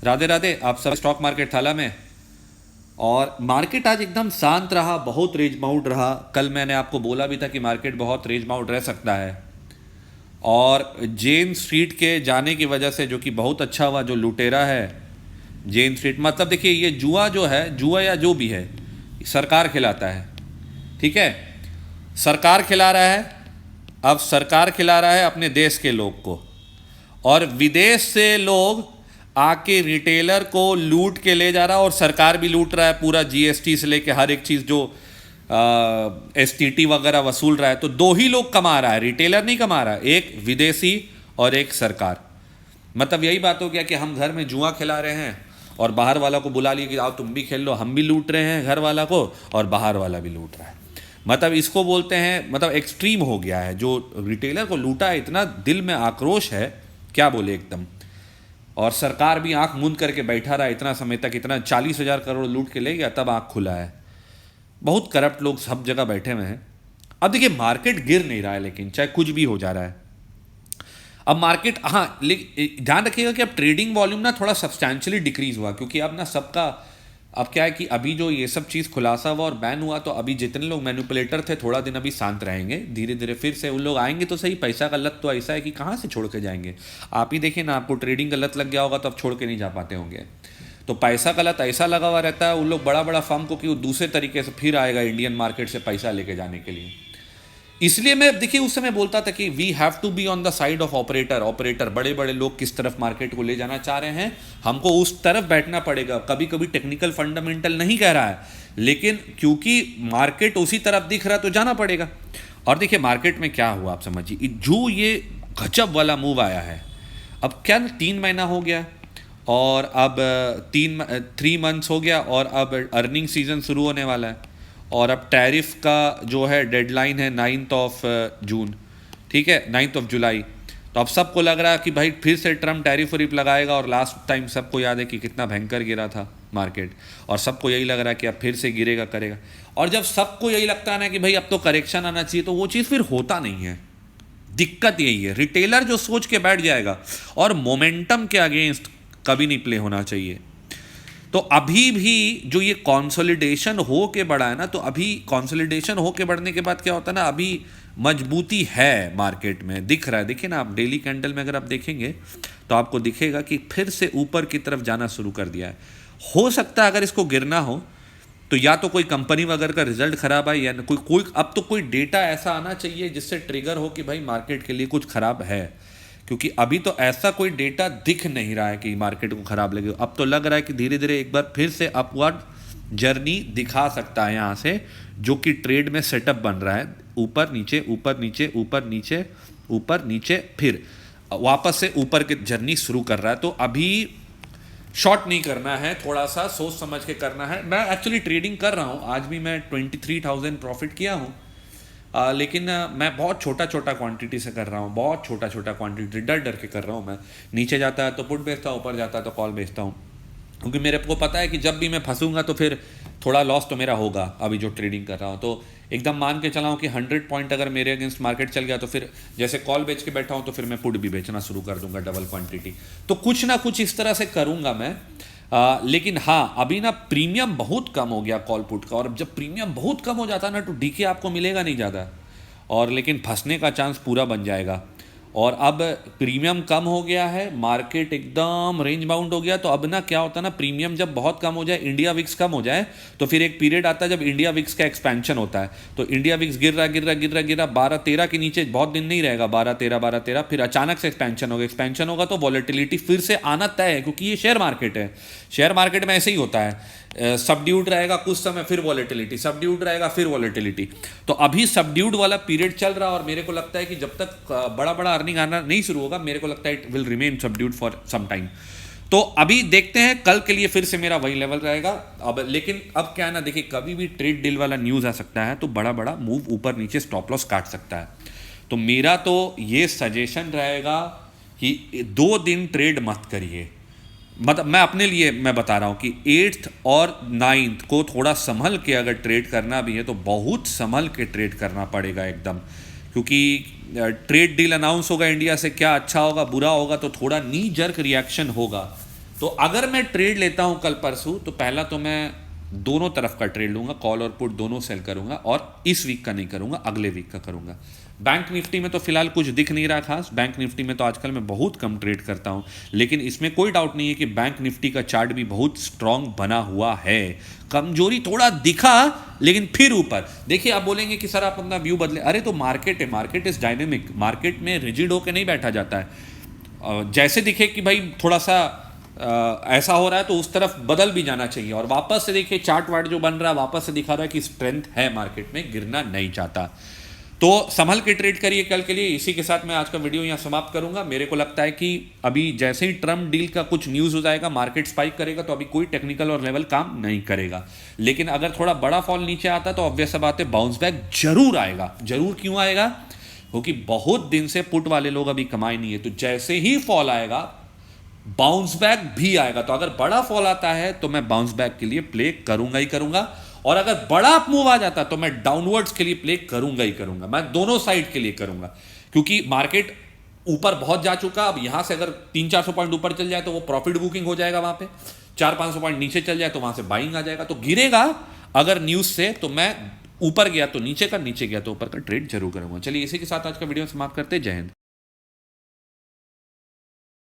राधे राधे आप सब। Stock market थाला में और मार्केट आज एकदम शांत रहा, बहुत रेंज बाउंड रहा। कल मैंने आपको बोला भी था कि मार्केट बहुत रेंज बाउंड रह सकता है, और जेन स्ट्रीट के जाने की वजह से, जो कि बहुत अच्छा हुआ, जो लुटेरा है जेन स्ट्रीट, मतलब देखिए ये जुआ जो है, जुआ या जो भी है, सरकार खिलाता है, ठीक है। सरकार खिला रहा है। अब सरकार खिला रहा है अपने देश के लोग को, और विदेश से लोग आके रिटेलर को लूट के ले जा रहा है, और सरकार भी लूट रहा है पूरा, जीएसटी से लेके हर एक चीज़ जो एसटीटी वगैरह वसूल रहा है। तो दो ही लोग कमा रहा है, रिटेलर नहीं कमा रहा है, एक विदेशी और एक सरकार। मतलब यही बात हो गया कि हम घर में जुआ खिला रहे हैं और बाहर वाला को बुला लिए कि आओ तुम भी खेल लो, हम भी लूट रहे हैं घर वाला को और बाहर वाला भी लूट रहा है। मतलब इसको बोलते हैं, मतलब एक्सट्रीम हो गया है। जो रिटेलर को लूटा है, इतना दिल में आक्रोश है, क्या बोले एकदम। और सरकार भी आंख मूंद करके बैठा रहा इतना समय तक, इतना 40,000 करोड़ लूट के ले गया, तब आंख खुला है। बहुत करप्ट लोग सब जगह बैठे हुए हैं। अब देखिए मार्केट गिर नहीं रहा है, लेकिन चाहे कुछ भी हो जा रहा है। अब मार्केट, हाँ लेकिन ध्यान रखिएगा कि अब ट्रेडिंग वॉल्यूम ना थोड़ा सब्सटैंशियली डिक्रीज हुआ, क्योंकि अब ना सबका, अब क्या है कि अभी जो ये सब चीज़ खुलासा हुआ और बैन हुआ, तो अभी जितने लोग मैनिपुलेटर थे थोड़ा दिन अभी शांत रहेंगे। धीरे धीरे फिर से उन लोग आएंगे तो सही। पैसा का लत तो ऐसा है कि कहाँ से छोड़ के जाएंगे। आप ही देखिए ना, आपको ट्रेडिंग का लत लग गया होगा तो अब छोड़ के नहीं जा पाते होंगे। तो पैसा का लत ऐसा लगा हुआ रहता है उन लोग बड़ा बड़ा फर्म को, कि वो दूसरे तरीके से फिर आएगा इंडियन मार्केट से पैसा लेके जाने के लिए। इसलिए मैं देखिए उस समय बोलता था कि we have to be on the side of operator. बड़े बड़े लोग किस तरफ मार्केट को ले जाना चाह रहे हैं, हमको उस तरफ बैठना पड़ेगा। कभी कभी टेक्निकल फंडामेंटल नहीं कह रहा है, लेकिन क्योंकि मार्केट उसी तरफ दिख रहा है तो जाना पड़ेगा। और देखिए मार्केट में क्या हुआ आप समझिए, जो ये गजब वाला मूव आया है। अब क्या 3 महीना हो गया, और अब 3 मंथ्स हो गया, और अब अर्निंग सीजन शुरू होने वाला है, और अब टैरिफ का जो है डेडलाइन है 9th ऑफ जून, ठीक है, 9th ऑफ जुलाई। तो अब सबको लग रहा है कि भाई फिर से ट्रम्प टैरिफ वरीफ लगाएगा, और लास्ट टाइम सबको याद है कि कितना भयंकर गिरा था मार्केट, और सबको यही लग रहा है कि अब फिर से गिरेगा, करेगा। और जब सबको यही लगता है ना कि भाई अब तो करेक्शन आना चाहिए, तो वो चीज़ फिर होता नहीं है। दिक्कत यही है, रिटेलर जो सोच के बैठ जाएगा, और मोमेंटम के अगेंस्ट कभी नहीं प्ले होना चाहिए। तो अभी भी जो ये कंसोलिडेशन हो के बढ़ा है ना, तो अभी कंसोलिडेशन हो के बढ़ने के बाद क्या होता है ना, अभी मजबूती है मार्केट में, दिख रहा है। देखिए ना आप डेली कैंडल में अगर आप देखेंगे तो आपको दिखेगा कि फिर से ऊपर की तरफ जाना शुरू कर दिया है। हो सकता है अगर इसको गिरना हो तो या तो कोई कंपनी वगैरह का रिजल्ट खराब है, या कोई अब तो कोई डेटा ऐसा आना चाहिए जिससे ट्रिगर हो कि भाई मार्केट के लिए कुछ खराब है। क्योंकि अभी तो ऐसा कोई डेटा दिख नहीं रहा है कि मार्केट को खराब लगे। अब तो लग रहा है कि धीरे धीरे एक बार फिर से अपवर्ड जर्नी दिखा सकता है यहाँ से, जो कि ट्रेड में सेटअप बन रहा है, ऊपर नीचे ऊपर नीचे ऊपर नीचे ऊपर नीचे, फिर वापस से ऊपर की जर्नी शुरू कर रहा है। तो अभी शॉर्ट नहीं करना है, थोड़ा सा सोच समझ के करना है। मैं एक्चुअली ट्रेडिंग कर रहा हूँ, आज भी मैं 23,000 प्रॉफिट किया हूँ। लेकिन मैं बहुत छोटा छोटा क्वांटिटी से कर रहा हूँ, बहुत छोटा छोटा क्वांटिटी, डर डर के कर रहा हूँ मैं। नीचे जाता है तो पुट बेचता हूँ, ऊपर जाता है तो कॉल बेचता हूँ, क्योंकि मेरे को पता है कि जब भी मैं फंसूंगा तो फिर थोड़ा लॉस तो मेरा होगा। अभी जो ट्रेडिंग कर रहा हूँ तो एकदम मान के चला हूँ कि 100 पॉइंट अगर मेरे अगेंस्ट मार्केट चल गया तो फिर जैसे कॉल बेच के बैठा हूँ तो फिर मैं पुट भी बेचना शुरू कर दूंगा, डबल क्वांटिटी। तो कुछ ना कुछ इस तरह से करूँगा मैं। लेकिन हाँ अभी ना प्रीमियम बहुत कम हो गया कॉल पुट का, और जब प्रीमियम बहुत कम हो जाता है ना तो डीके आपको मिलेगा नहीं ज़्यादा, और लेकिन फंसने का चांस पूरा बन जाएगा। और अब प्रीमियम कम हो गया है, मार्केट एकदम रेंज बाउंड हो गया। तो अब ना क्या होता है ना, प्रीमियम जब बहुत कम हो जाए, इंडिया विक्स कम हो जाए, तो फिर एक पीरियड आता है जब इंडिया विक्स का एक्सपेंशन होता है। तो इंडिया विक्स गिर रहा 12-13 के नीचे बहुत दिन नहीं रहेगा, 12-13, फिर अचानक से एक्सपेंशन होगा तो वॉलेटिलिटी फिर से आना तय है, क्योंकि ये शेयर मार्केट है। शेयर मार्केट में ऐसे ही होता है, सबड्यूड रहेगा कुछ समय, फिर वॉलेटिलिटी, सबड्यूड रहेगा फिर वॉलेटिलिटी। तो अभी सबड्यूड वाला पीरियड चल रहा है, और मेरे को लगता है कि जब तक बड़ा बड़ा अर्निंग आना नहीं शुरू होगा, मेरे को लगता है it will remain subdued for some time. तो अभी देखते हैं, कल के लिए फिर से मेरा वही लेवल रहेगा। अब लेकिन अब क्या है ना, देखिए कभी भी ट्रेड डील वाला न्यूज़ आ सकता है, तो बड़ा बड़ा मूव ऊपर नीचे स्टॉप लॉस काट सकता है। तो मेरा तो ये सजेशन रहेगा कि 2 दिन ट्रेड मत करिए। मतलब मैं अपने लिए मैं बता रहा हूँ कि 8th और 9th को थोड़ा संभल के अगर ट्रेड करना भी है तो बहुत संभल के ट्रेड करना पड़ेगा एकदम, क्योंकि ट्रेड डील अनाउंस होगा इंडिया से, क्या अच्छा होगा बुरा होगा तो थोड़ा नी जर्क रिएक्शन होगा। तो अगर मैं ट्रेड लेता हूं कल परसों, तो पहला तो मैं दोनों तरफ का ट्रेड लूंगा, कॉल और पुट दोनों सेल करूंगा, और इस वीक का नहीं करूंगा, अगले वीक का करूंगा। बैंक निफ्टी में तो फिलहाल कुछ दिख नहीं रहा खास, बैंक निफ्टी में तो आजकल मैं बहुत कम ट्रेड करता हूं, लेकिन इसमें कोई डाउट नहीं है कि बैंक निफ्टी का चार्ट भी बहुत स्ट्रांग बना हुआ है। कमजोरी थोड़ा दिखा, लेकिन फिर ऊपर देखिए। आप बोलेंगे कि सर आप अपना व्यू बदले, अरे तो मार्केट है, मार्केट इज डायनेमिक, मार्केट में रिजिड होकर नहीं बैठा जाता है। जैसे दिखे कि भाई थोड़ा सा ऐसा हो रहा है, तो उस तरफ बदल भी जाना चाहिए, और वापस से देखिए चार्ट वार्ट जो बन रहा है वापस से दिखा रहा है कि स्ट्रेंथ है मार्केट में, गिरना नहीं चाहता। तो संभल के ट्रेड करिए कल के लिए। इसी के साथ मैं आज का वीडियो यहाँ समाप्त करूंगा। मेरे को लगता है कि अभी जैसे ही ट्रम्प डील का कुछ न्यूज़ हो जाएगा, मार्केट स्पाइक करेगा, तो अभी कोई टेक्निकल और लेवल काम नहीं करेगा। लेकिन अगर थोड़ा बड़ा फॉल नीचे आता तो ऑब्वियस सा बात है, बाउंस बैक जरूर आएगा। जरूर क्यों आएगा? क्योंकि बहुत दिन से पुट वाले लोग अभी कमाए नहीं है, तो जैसे ही फॉल आएगा बाउंस बैक भी आएगा। तो अगर बड़ा फॉल आता है तो मैं बाउंस बैक के लिए प्ले करूंगा ही करूंगा, और अगर बड़ा मूव आ जाता तो मैं डाउनवर्ड्स के लिए प्ले करूंगा ही करूंगा। मैं दोनों साइड के लिए करूंगा, क्योंकि मार्केट ऊपर बहुत जा चुका। अब यहां से अगर 300-400 पॉइंट ऊपर चल जाए तो वो प्रॉफिट बुकिंग हो जाएगा, वहां पे 400-500 पॉइंट नीचे चल जाए तो वहां से बाइंग आ जाएगा। तो गिरेगा अगर न्यूज से, तो मैं ऊपर गया तो नीचे का, नीचे गया तो ऊपर का ट्रेड जरूर करूंगा। चलिए इसी के साथ आज का वीडियो समाप्त करते हैं। जय हिंद।